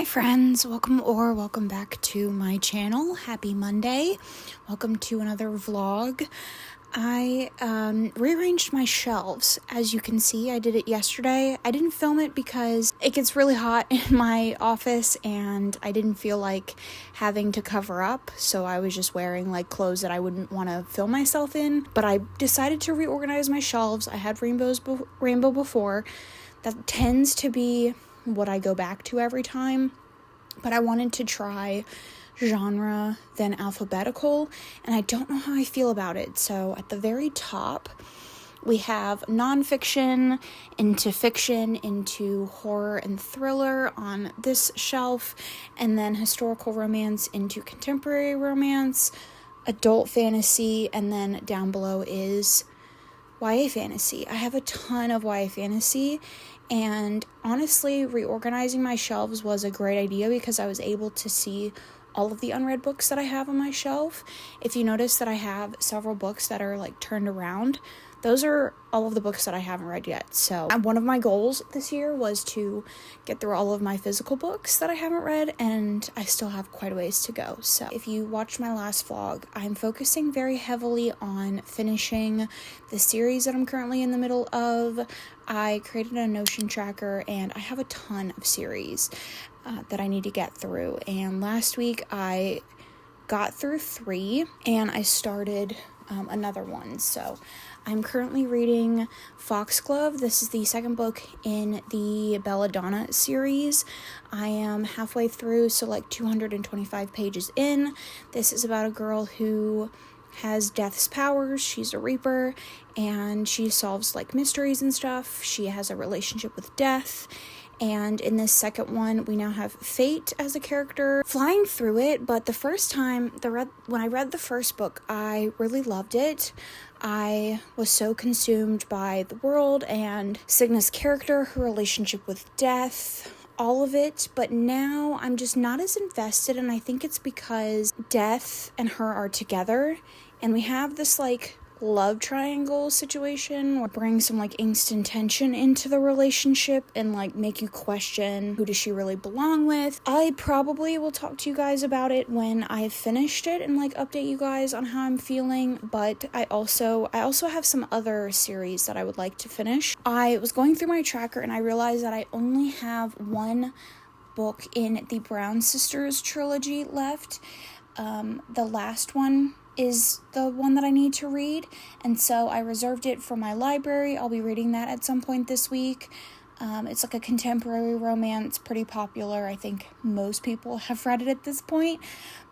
friends, welcome back to my channel. Happy Monday. Welcome to another vlog. I rearranged my shelves. As you can see, I did it yesterday. I didn't film it because it gets really hot in my office and I didn't feel like having to cover up, so I was just wearing like clothes that I wouldn't want to film myself in. But I decided to reorganize my shelves. I had rainbow before. That tends to be what I go back to every time, but I wanted to try genre then alphabetical, and I don't know how I feel about it. So at the very top we have nonfiction into fiction into horror and thriller on this shelf, and then historical romance into contemporary romance, adult fantasy, and then down below is YA fantasy. I have a ton of YA fantasy, and honestly, reorganizing my shelves was a great idea because I was able to see all of the unread books that I have on my shelf. If you notice that I have several books that are like turned around, those are all of the books that I haven't read yet. So one of my goals this year was to get through all of my physical books that I haven't read, and I still have quite a ways to go. So if you watched my last vlog, I'm focusing very heavily on finishing the series that I'm currently in the middle of. I created a Notion tracker and I have a ton of series that I need to get through. And last week I got through 3 and I started another one. So I'm currently reading Foxglove. This is the second book in the Belladonna series. I am halfway through, so like 225 pages in. This is about a girl who has death's powers. She's a reaper and she solves like mysteries and stuff. She has a relationship with death. And in this second one, we now have Fate as a character flying through it. But the first time, when I read the first book, I really loved it. I was so consumed by the world and Cigna's character, her relationship with death, all of it. But now I'm just not as invested, and I think it's because Death and her are together, and we have this like love triangle situation or bring some like instant tension into the relationship and like make you question, who does she really belong with? I probably will talk to you guys about it when I've finished it and like update you guys on how I'm feeling. But I also have some other series that I would like to finish. I was going through my tracker and I realized that I only have one book in the Brown Sisters trilogy left. The last one is the one that I need to read, and so I reserved it for my library. I'll be reading that at some point this week. It's like a contemporary romance, pretty popular. I think most people have read it at this point,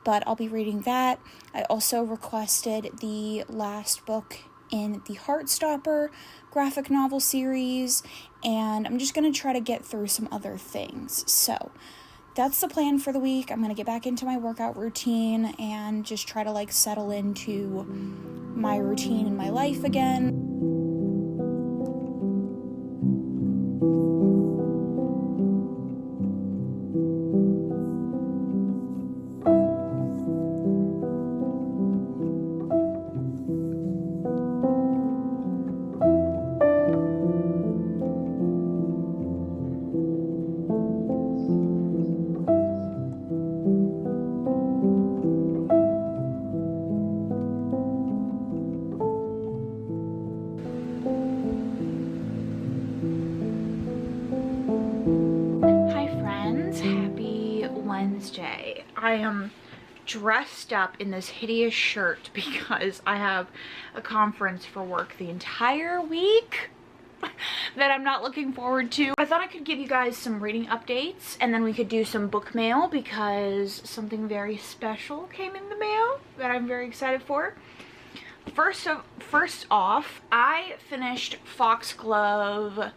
but I'll be reading that. I also requested the last book in the Heartstopper graphic novel series, and I'm just going to try to get through some other things. So that's the plan for the week. I'm going to get back into my workout routine and just try to like settle into my routine in my life again. Wednesday. I am dressed up in this hideous shirt because I have a conference for work the entire week that I'm not looking forward to. I thought I could give you guys some reading updates and then we could do some book mail because something very special came in the mail that I'm very excited for. First off, I finished Foxglove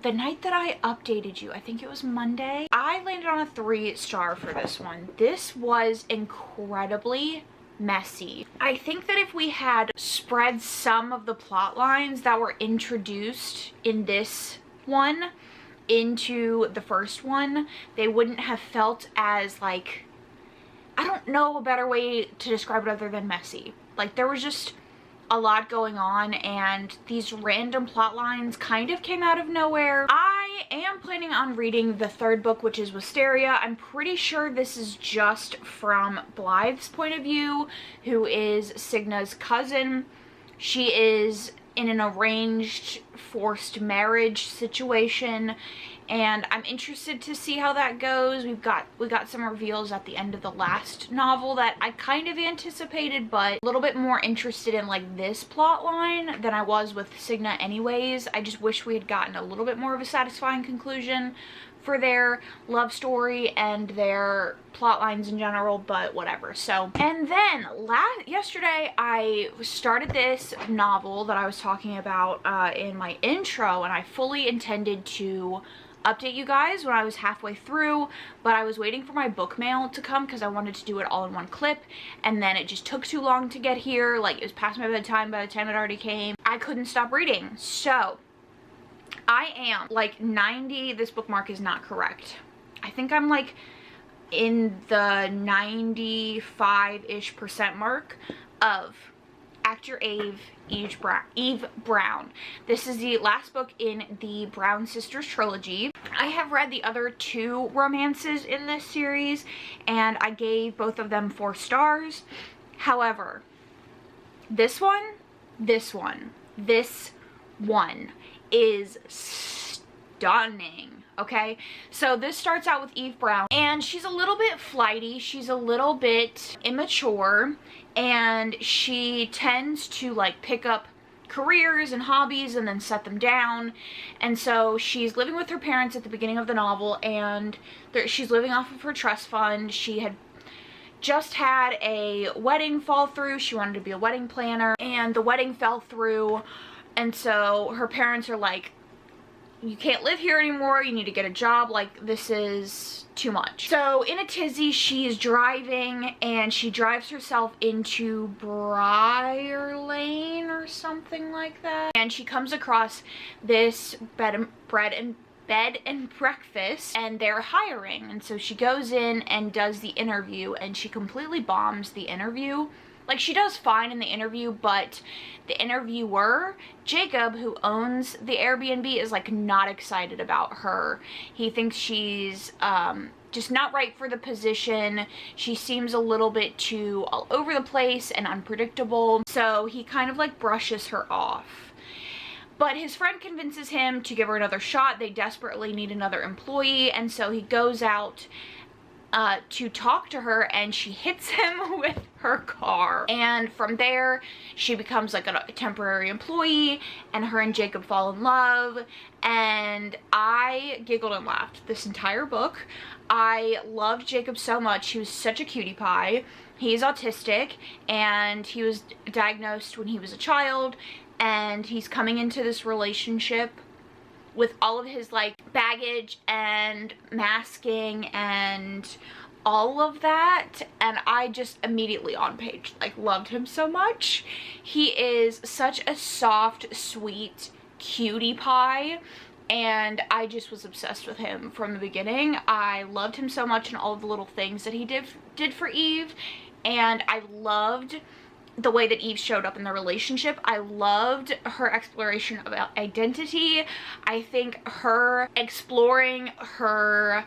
the night that I updated you. I think it was Monday. I landed on a 3-star for this one. This was incredibly messy. I think that if we had spread some of the plot lines that were introduced in this one into the first one, they wouldn't have felt as like, I don't know a better way to describe it other than messy. Like there was just a lot going on and these random plot lines kind of came out of nowhere. I I am planning on reading the third book, which is Wisteria. I'm pretty sure this is just from Blythe's point of view, who is Signa's cousin. She is in an arranged forced marriage situation, and I'm interested to see how that goes. We got some reveals at the end of the last novel that I kind of anticipated, but a little bit more interested in like this plot line than I was with Signa anyways. I just wish we had gotten a little bit more of a satisfying conclusion for their love story and their plot lines in general, but whatever. So, and then yesterday I started this novel that I was talking about in my intro, and I fully intended to update you guys when I was halfway through, but I was waiting for my book mail to come because I wanted to do it all in one clip, and then it just took too long to get here. Like, it was past my bedtime by the time it already came. I couldn't stop reading. So I am like 90, this bookmark is not correct. I think I'm like in the 95-ish % mark of Actor Eve Brown. This is the last book in the Brown Sisters trilogy. I have read the other 2 romances in this series, and I gave both of them 4 stars. However, this one is stunning. Okay, so this starts out with Eve Brown, and she's a little bit flighty, she's a little bit immature, and she tends to like pick up careers and hobbies and then set them down. And so she's living with her parents at the beginning of the novel, and she's living off of her trust fund. She had just had a wedding fall through. She wanted to be a wedding planner, and the wedding fell through, and so her parents are like, you can't live here anymore, you need to get a job, like this is too much. So in a tizzy, she's driving, and she drives herself into Briar Lane or something like that, and she comes across this bed and breakfast, and they're hiring, and so she goes in and does the interview, and she completely bombs the interview. Like, she does fine in the interview, but the interviewer, Jacob, who owns the Airbnb, is like not excited about her. He thinks she's just not right for the position. She seems a little bit too all over the place and unpredictable, so he kind of like brushes her off. But his friend convinces him to give her another shot. They desperately need another employee, and so he goes out to talk to her, and she hits him with her car. And from there, she becomes like a temporary employee, and her and Jacob fall in love. And I giggled and laughed this entire book. I loved Jacob so much. He was such a cutie pie. He's autistic, and he was diagnosed when he was a child, and he's coming into this relationship with all of his like baggage and masking and all of that, and I just immediately on page like loved him so much. He is such a soft, sweet cutie pie, and I just was obsessed with him from the beginning. I loved him so much and all of the little things that he did for Eve, and I loved the way that Eve showed up in the relationship. I loved her exploration of identity. I think her exploring her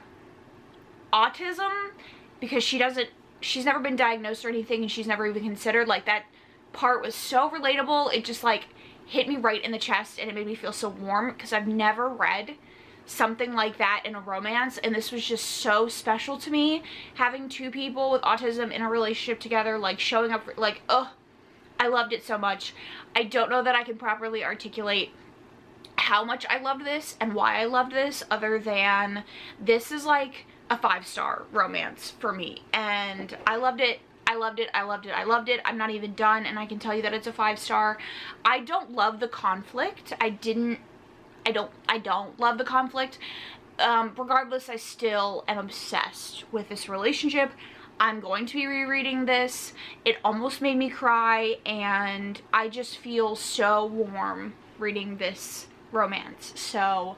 autism, because she's never been diagnosed or anything, and she's never even considered, like, that part was so relatable. It just like hit me right in the chest, and it made me feel so warm, because I've never read something like that in a romance, and this was just so special to me. Having 2 people with autism in a relationship together, like showing up, like, ugh, I loved it so much. I don't know that I can properly articulate how much I loved this and why I loved this, other than this is like a 5-star romance for me, and I loved it. I loved it. I loved it. I loved it. I'm not even done, and I can tell you that it's a 5-star. I don't love the conflict. I don't love the conflict. Regardless, I still am obsessed with this relationship. I'm going to be rereading this. It almost made me cry, and I just feel so warm reading this romance. So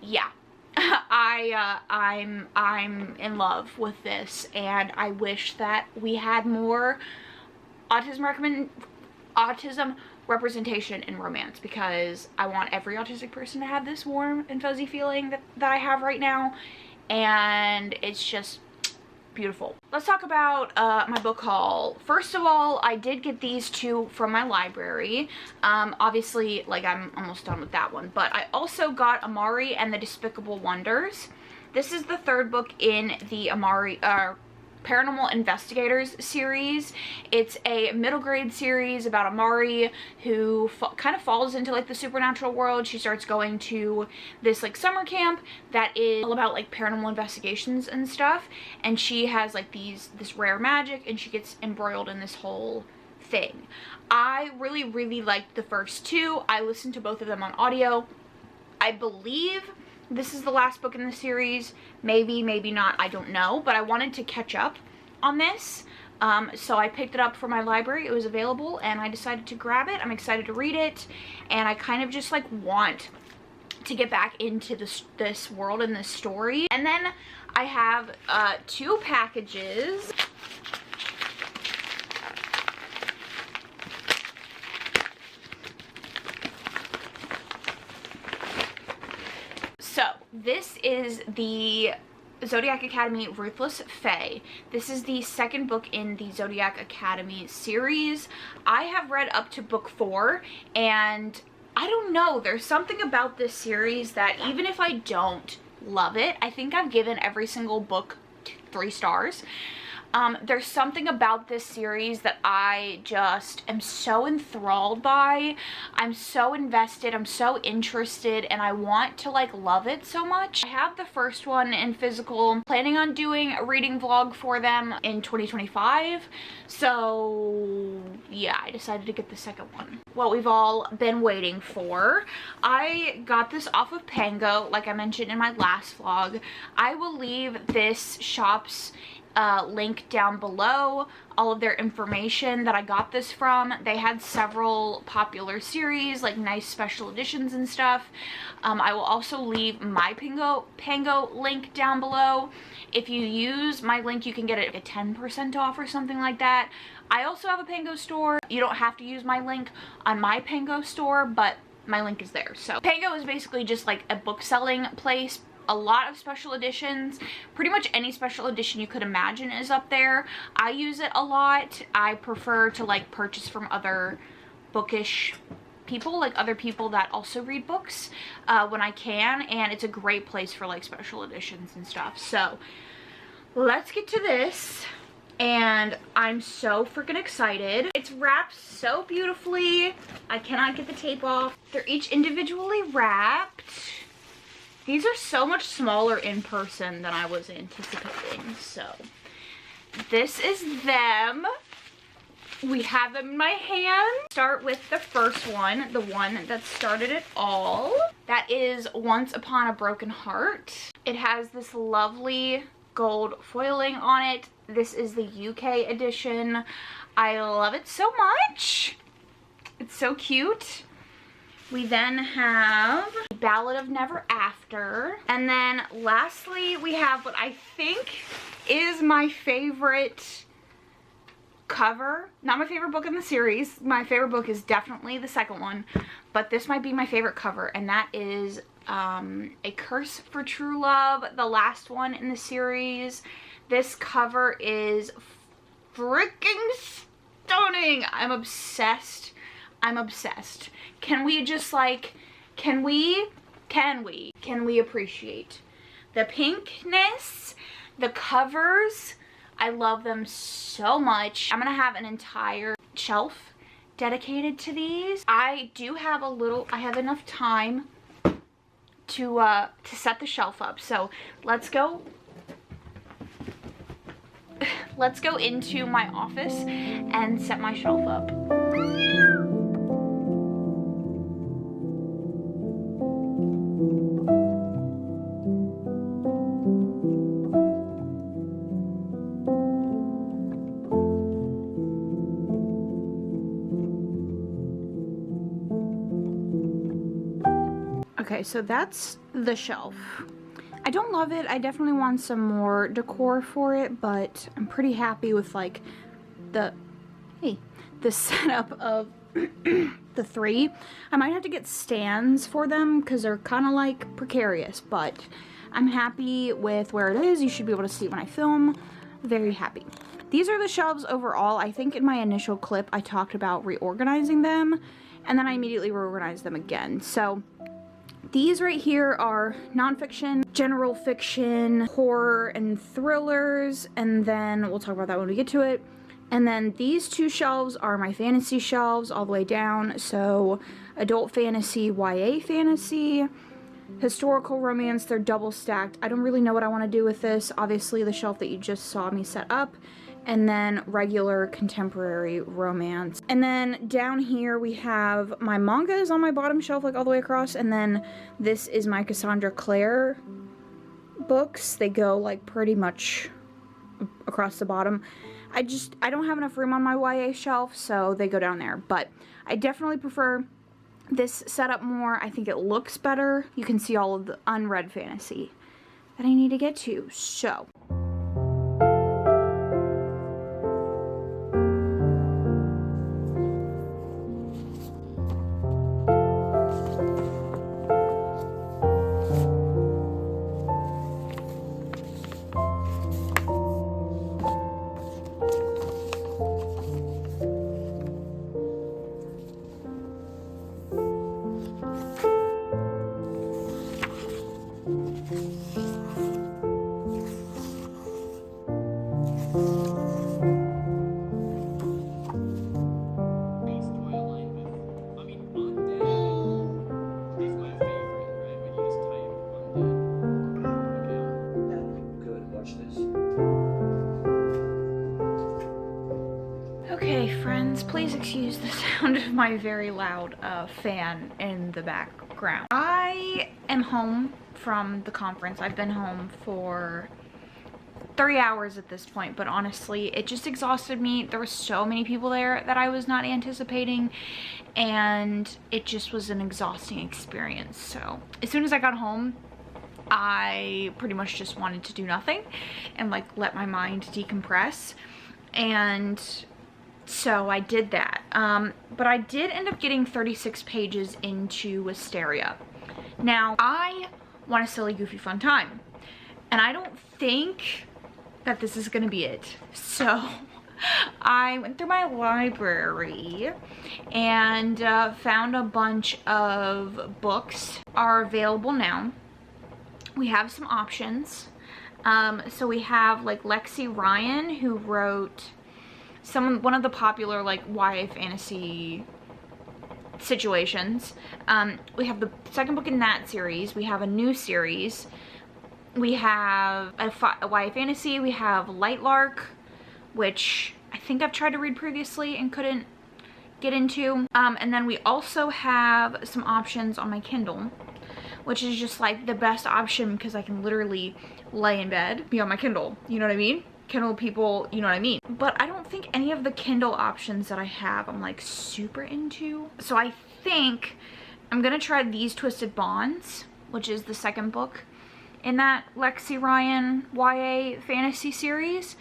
yeah, I'm in love with this, and I wish that we had more autism autism representation in romance, because I want every autistic person to have this warm and fuzzy feeling that I have right now, and it's just beautiful. Let's talk about my book haul. First of all, I did get these two from my library. Obviously, like, I'm almost done with that one, but I also got Amari and the Despicable Wonders. This is the third book in the Amari Paranormal Investigators series. It's a middle grade series about Amari, who kind of falls into like the supernatural world. She starts going to this like summer camp that is all about like paranormal investigations and stuff, and she has like this rare magic, and she gets embroiled in this whole thing. I really liked the first two. I listened to both of them on audio. I believe this is the last book in the series. Maybe not, I don't know, but I wanted to catch up on this, so I picked it up from my library. It was available, and I decided to grab it. I'm excited to read it, and I kind of just like want to get back into this world and this story. And then I have two packages. So this is the Zodiac Academy Ruthless Fae. This is the second book in the Zodiac Academy series. I have read up to book 4, and I don't know, there's something about this series that even if I don't love it, I think I've given every single book 3 stars. There's something about this series that I just am so enthralled by. I'm so invested, I'm so interested, and I want to like love it so much. I have the first one in physical. I'm planning on doing a reading vlog for them in 2025. So yeah, I decided to get the second one. What we've all been waiting for. I got this off of Pango, like I mentioned in my last vlog. I will leave this shop's link down below, all of their information that I got this from. They had several popular series, like nice special editions and stuff. I will also leave my Pango link down below. If you use my link, you can get it at 10% off or something like that. I also have a Pango store. You don't have to use my link on my Pango store, but my link is there. So Pango is basically just like a book selling place. A lot of special editions, pretty much any special edition you could imagine is up there. I use it a lot. I prefer to like purchase from other bookish people, like other people that also read books when I can, and it's a great place for like special editions and stuff. So let's get to this, and I'm so freaking excited. It's wrapped so beautifully. I cannot get the tape off. They're each individually wrapped. These are so much smaller in person than I was anticipating. So this is them. We have them in my hand. Start with the first one, the one that started it all. That is Once Upon a Broken Heart. It has this lovely gold foiling on it. This is the UK edition. I love it so much. It's so cute. We then have Ballad of Never After. And then lastly, we have what I think is my favorite cover. Not my favorite book in the series. My favorite book is definitely the second one. But this might be my favorite cover. And that is A Curse for True Love, the last one in the series. This cover is freaking stunning. I'm obsessed. I'm obsessed. Can we just like, can we appreciate the pinkness, the covers? I love them so much. I'm gonna have an entire shelf dedicated to these. I do have I have enough time to set the shelf up. So let's go into my office and set my shelf up. Okay, so that's the shelf. I don't love it. I definitely want some more decor for it, but I'm pretty happy with like the setup of the 3. I might have to get stands for them because they're kind of like precarious, but I'm happy with where it is. You should be able to see it when I film. Very happy. These are the shelves overall. I think in my initial clip I talked about reorganizing them, and then I immediately reorganized them again. So these right here are nonfiction, general fiction, horror, and thrillers, and then we'll talk about that when we get to it. And then these 2 shelves are my fantasy shelves all the way down. So adult fantasy, YA fantasy, historical romance, they're double stacked. I don't really know what I want to do with this. Obviously the shelf that you just saw me set up, and then regular contemporary romance. And then down here we have my manga is on my bottom shelf, like all the way across, and then this is my Cassandra Clare books. They go like pretty much across the bottom. I don't have enough room on my YA shelf, so they go down there. But I definitely prefer this setup more. I think it looks better. You can see all of the unread fantasy that I need to get to. So okay, friends, please excuse the sound of my very loud fan in the background. I am home from the conference. I've been home for 3 hours at this point, but honestly, it just exhausted me. There were so many people there that I was not anticipating, and it just was an exhausting experience. So as soon as I got home, I pretty much just wanted to do nothing and like let my mind decompress, and so I did that. But I did end up getting 36 pages into Wisteria. Now, I want a silly, goofy, fun time, and I don't think that this is gonna be it. So I went through my library and found a bunch of books are available now. We have some options. So we have like Lexi Ryan, who wrote one of the popular like YA fantasy situations. We have the second book in that series. We have a new series. We have a YA fantasy. We have Lightlark, which I think I've tried to read previously and couldn't get into. And then we also have some options on my Kindle, which is just like the best option because I can literally lay in bed, be on my Kindle, you know what I mean? Kindle people, you know what I mean? But I don't think any of the Kindle options that I have I'm like super into. So I think I'm gonna try these Twisted Bonds, which is the second book in that Lexi Ryan YA fantasy series,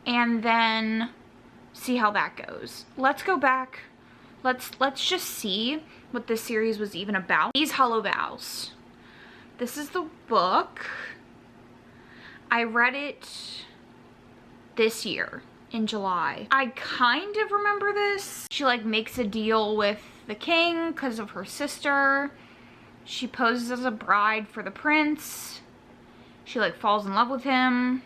and then see how that goes. Let's go back. Let's just see what this series was even about. These Hollow Vows. This is the book. I read it this year in July. I kind of remember this. She like makes a deal with the king because of her sister. She poses as a bride for the prince. She like falls in love with him.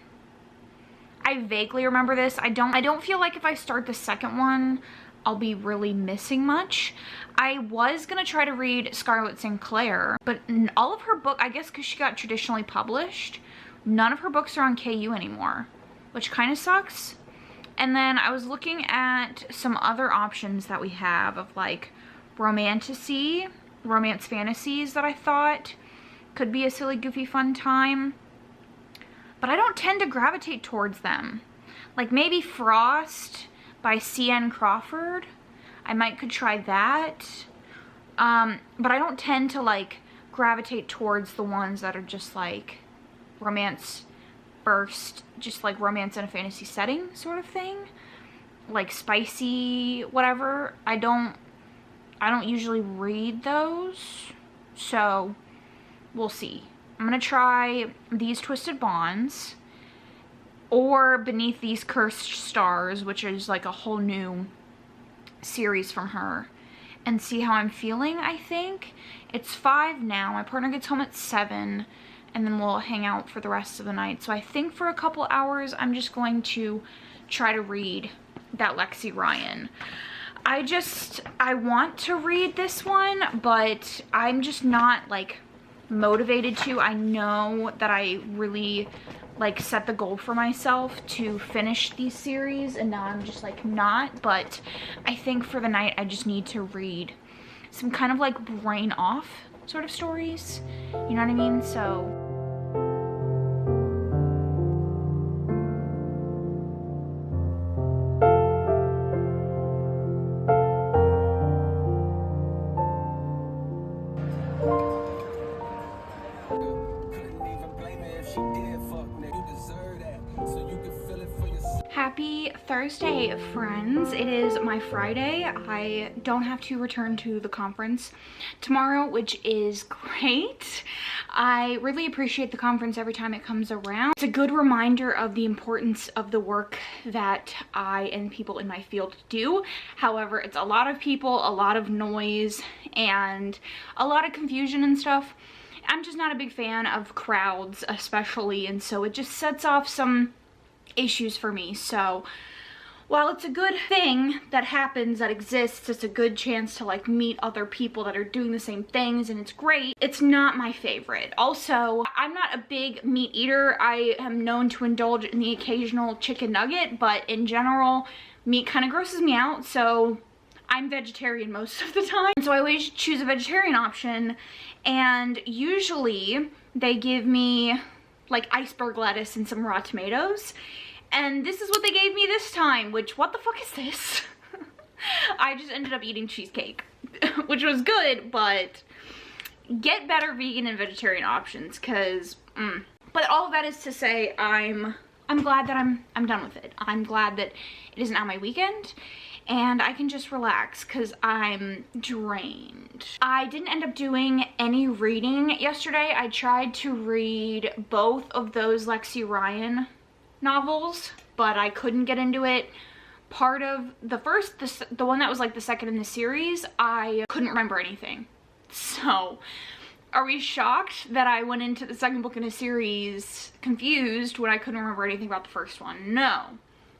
I vaguely remember this. I don't feel like if I start the second one, I'll be really missing much. I was gonna try to read Scarlett St. Clair, but all of her book, I guess because she got traditionally published, none of her books are on KU anymore, which kind of sucks. And then I was looking at some other options that we have of like romance fantasies that I thought could be a silly, goofy, fun time. But I don't tend to gravitate towards them. Like maybe Frost by C.N. Crawford. I could try that. But I don't tend to like gravitate towards the ones that are just like romance first, just like romance in a fantasy setting sort of thing. Like spicy, whatever. I don't I don't usually read those, so we'll see. I'm gonna try These Twisted Bonds or Beneath These Cursed Stars, which is like a whole new series from her, and see how I'm feeling. I think it's 5 now. My partner gets home at 7, and then we'll hang out for the rest of the night. So I think for a couple hours, I'm just going to try to read that Lexi Ryan. I want to read this one, but I'm just not like motivated to. I know that I really like set the goal for myself to finish these series, and now I'm just like not. But I think for the night I just need to read some kind of like brain off sort of stories, you know what I mean? So happy Thursday, friends. It is my Friday. I don't have to return to the conference tomorrow, which is great. I really appreciate the conference every time it comes around. It's a good reminder of the importance of the work that I and people in my field do. However, it's a lot of people, a lot of noise, and a lot of confusion and stuff. I'm just not a big fan of crowds, especially, and so it just sets off some issues for me. So while it's a good thing that happens, that exists, it's a good chance to like meet other people that are doing the same things, and it's great, it's not my favorite. Also, I'm not a big meat eater. I am known to indulge in the occasional chicken nugget, but in general, meat kind of grosses me out, so I'm vegetarian most of the time. So I always choose a vegetarian option, and usually they give me like iceberg lettuce and some raw tomatoes, and this is what they gave me this time, which, what the fuck is this? I just ended up eating cheesecake, which was good, but get better vegan and vegetarian options, because but all of that is to say, I'm glad that I'm done with it. I'm glad that it is now my weekend and I can just relax because I'm drained. I didn't end up doing any reading yesterday. I tried to read both of those Lexi Ryan novels, but I couldn't get into it. Part of the first, the one that was like the second in the series, I couldn't remember anything. So are we shocked that I went into the second book in a series confused when I couldn't remember anything about the first one? No,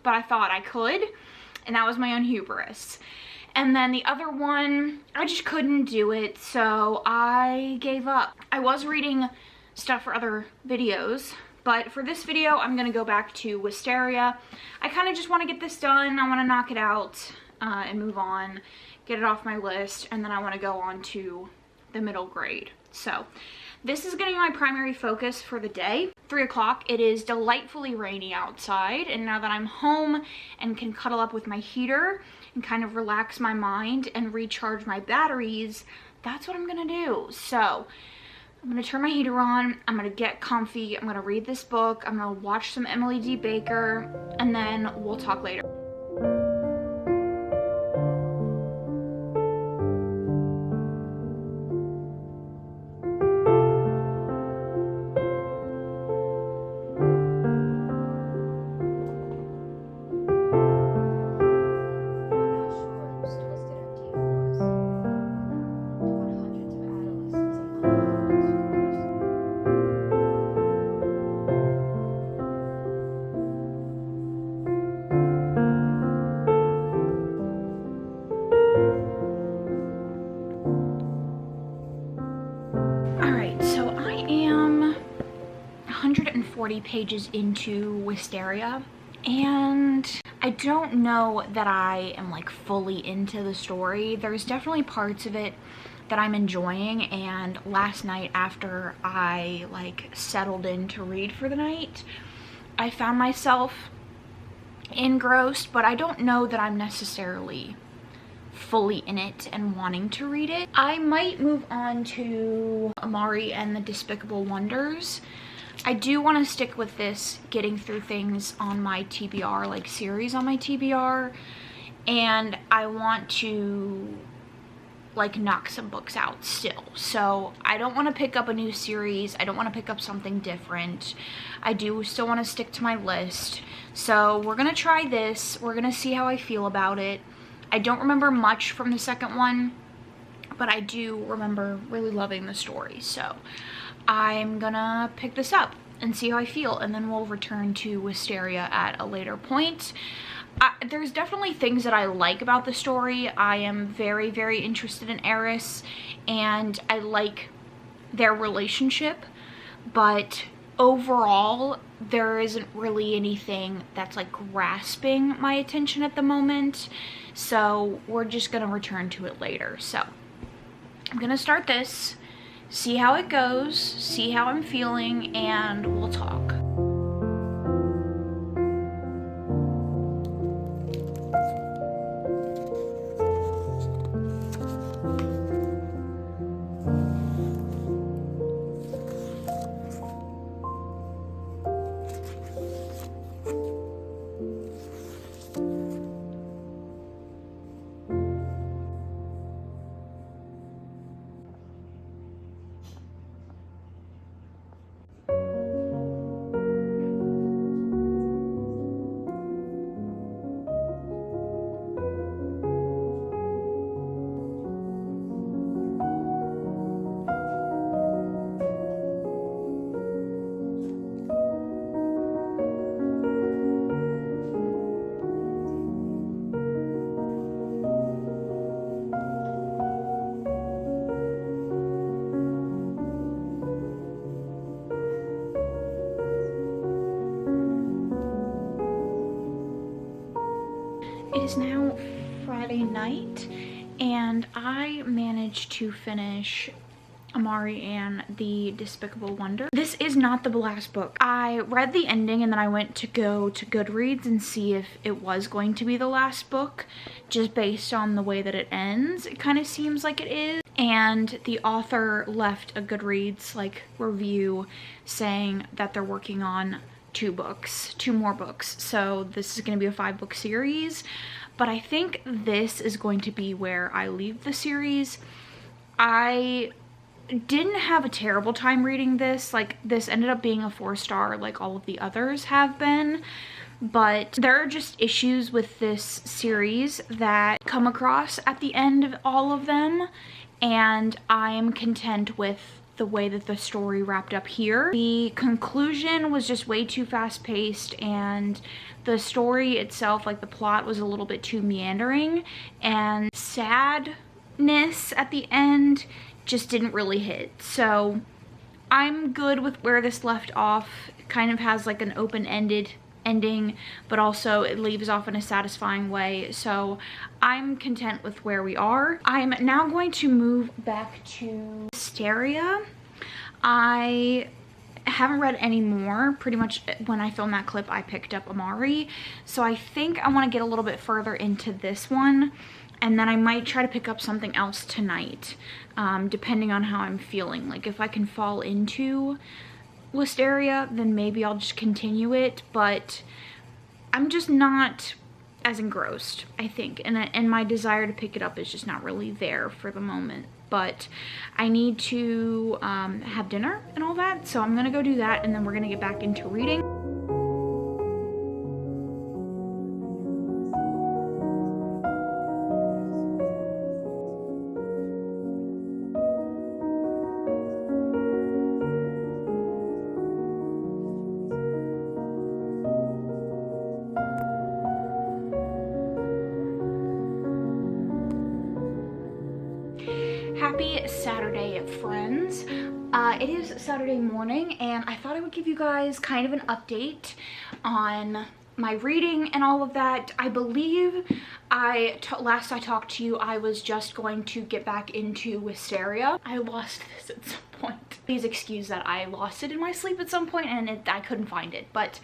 but I thought I could, and that was my own hubris. And then the other one, I just couldn't do it, so I gave up. I was reading stuff for other videos, but for this video, I'm gonna go back to Wisteria. I kind of just want to get this done. I want to knock it out and move on, get it off my list, and then I want to go on to the middle grade. So this is gonna be my primary focus for the day. 3 o'clock, it is delightfully rainy outside, and now that I'm home and can cuddle up with my heater and kind of relax my mind and recharge my batteries, that's what I'm gonna do. So I'm gonna turn my heater on, I'm gonna get comfy, I'm gonna read this book, I'm gonna watch some Emily D. Baker, and then we'll talk later. Alright, so I am 140 pages into Wisteria, and I don't know that I am like fully into the story. There's definitely parts of it that I'm enjoying, and last night after I like settled in to read for the night, I found myself engrossed, but I don't know that I'm necessarily fully in it and wanting to read it. I might move on to Amari and the Despicable Wonders. I do want to stick with this getting through things on my TBR, like series on my TBR, and I want to like knock some books out still. So I don't want to pick up a new series. I don't want to pick up something different. I do still want to stick to my list. So we're gonna try this. We're gonna see how I feel about it. I don't remember much from the second one, but I do remember really loving the story. So I'm gonna pick this up and see how I feel, and then we'll return to Wisteria at a later point. There's definitely things that I like about the story. I am very, very interested in Eris, and I like their relationship, but overall, there isn't really anything that's like grasping my attention at the moment, so we're just gonna return to it later. So I'm gonna start this, see how it goes, see how I'm feeling, and we'll talk. It is now Friday night, and I managed to finish Amari and the Despicable Wonder. This is not the last book. I read the ending and then I went to go to Goodreads and see if it was going to be the last book, just based on the way that it ends. It kind of seems like it is. And the author left a Goodreads like review saying that they're working on two more books. So this is going to be a 5-book series, but I think this is going to be where I leave the series. I didn't have a terrible time reading this. Like, this ended up being a 4-star like all of the others have been, but there are just issues with this series that come across at the end of all of them, and I am content with the way that the story wrapped up here. The conclusion was just way too fast-paced, and the story itself, like the plot, was a little bit too meandering, and sadness at the end just didn't really hit. So I'm good with where this left off. It kind of has like an open-ended ending, but also it leaves off in a satisfying way. So I'm content with where we are. I'm now going to move back to Wisteria. I haven't read any more. Pretty much when I filmed that clip, I picked up Amari. So I think I want to get a little bit further into this one, and then I might try to pick up something else tonight, depending on how I'm feeling. Like, if I can fall into Wisteria, then maybe I'll just continue it, but I'm just not as engrossed, I think, and my desire to pick it up is just not really there for the moment. But I need to have dinner and all that, so I'm gonna go do that, and then we're gonna get back into reading. Happy Saturday, friends. It is Saturday morning, and I thought I would give you guys kind of an update on my reading and all of that. I believe last I talked to you, I was just going to get back into Wisteria. I lost this at some point. Please excuse that I lost it in my sleep at some point, and I couldn't find it, but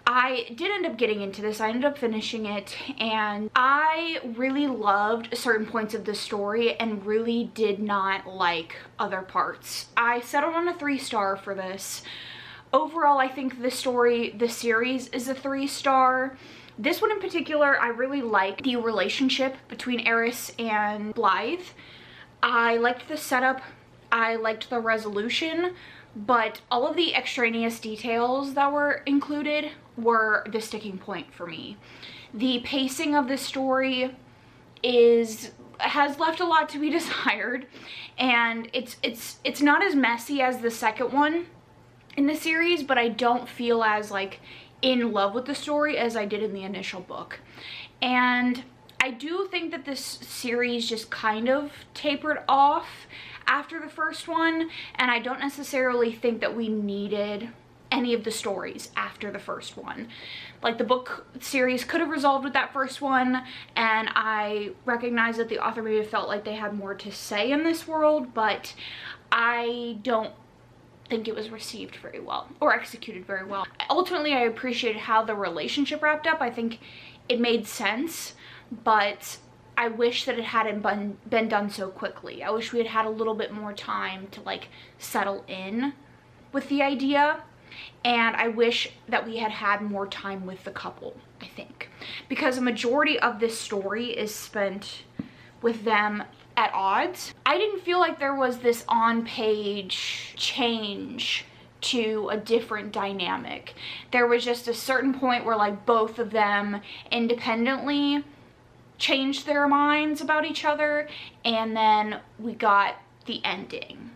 I did end up getting into this. I ended up finishing it, and I really loved certain points of the story and really did not like other parts. I settled on a 3-star for this. Overall, I think the series is a 3-star. This one in particular, I really like the relationship between Eris and Blythe. I liked the setup, I liked the resolution, but all of the extraneous details that were included were the sticking point for me. The pacing of the story has left a lot to be desired, and it's not as messy as the second one in the series, but I don't feel as like in love with the story as I did in the initial book. And I do think that this series just kind of tapered off after the first one, and I don't necessarily think that we needed any of the stories after the first one. Like, the book series could have resolved with that first one, and I recognize that the author maybe felt like they had more to say in this world, but I don't think it was received very well or executed very well. Ultimately, I appreciated how the relationship wrapped up. I think it made sense, but I wish that it hadn't been done so quickly. I wish we had had a little bit more time to like settle in with the idea, and I wish that we had had more time with the couple, I think, because a majority of this story is spent with them at odds. I didn't feel like there was this on-page change to a different dynamic. There was just a certain point where like both of them independently changed their minds about each other, and then we got the ending.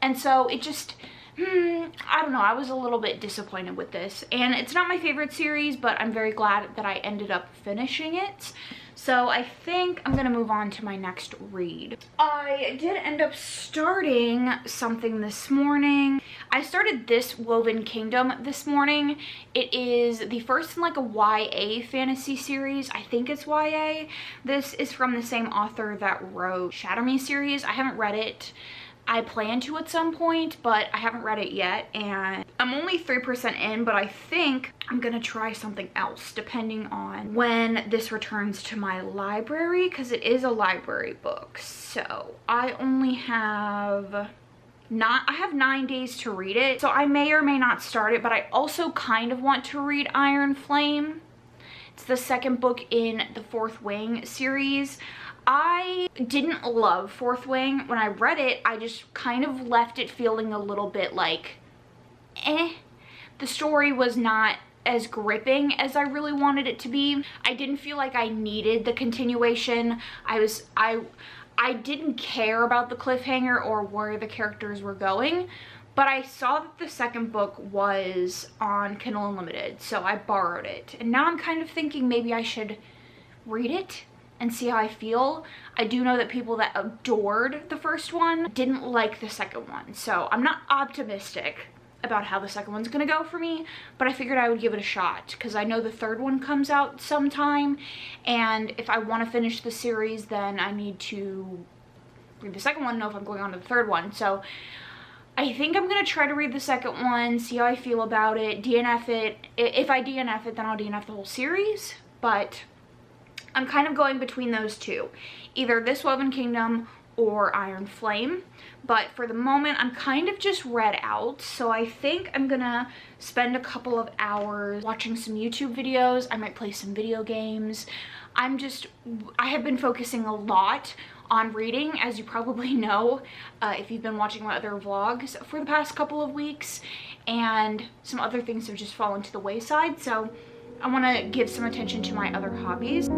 And so it just, I don't know, I was a little bit disappointed with this. And it's not my favorite series, but I'm very glad that I ended up finishing it. So I think I'm gonna move on to my next read. I did end up starting something this morning. I started This Woven Kingdom this morning. It is the first in like a YA fantasy series. I think it's YA. This is from the same author that wrote Shatter Me series. I haven't read it. I plan to at some point, but I haven't read it yet, and I'm only 3% in, but I think I'm gonna try something else depending on when this returns to my library, because it is a library book. So I only have I have 9 days to read it, so I may or may not start it, but I also kind of want to read Iron Flame. It's the second book in the Fourth Wing series. I didn't love Fourth Wing. When I read it, I just kind of left it feeling a little bit like, eh. The story was not as gripping as I really wanted it to be. I didn't feel like I needed the continuation. I didn't care about the cliffhanger or where the characters were going, but I saw that the second book was on Kindle Unlimited, so I borrowed it. And now I'm kind of thinking maybe I should read it and see how I feel. I do know that people that adored the first one didn't like the second one, so I'm not optimistic about how the second one's gonna go for me, but I figured I would give it a shot because I know the third one comes out sometime, and if I want to finish the series, then I need to read the second one, know if I'm going on to the third one. So I think I'm gonna try to read the second one, see how I feel about it, DNF it. If I DNF it, then I'll DNF the whole series, but I'm kind of going between those two, either This Woven Kingdom or Iron Flame. But for the moment, I'm kind of just read out, so I think I'm gonna spend a couple of hours watching some YouTube videos. I might play some video games. I have been focusing a lot on reading, as you probably know, if you've been watching my other vlogs for the past couple of weeks, and some other things have just fallen to the wayside, so I want to give some attention to my other hobbies.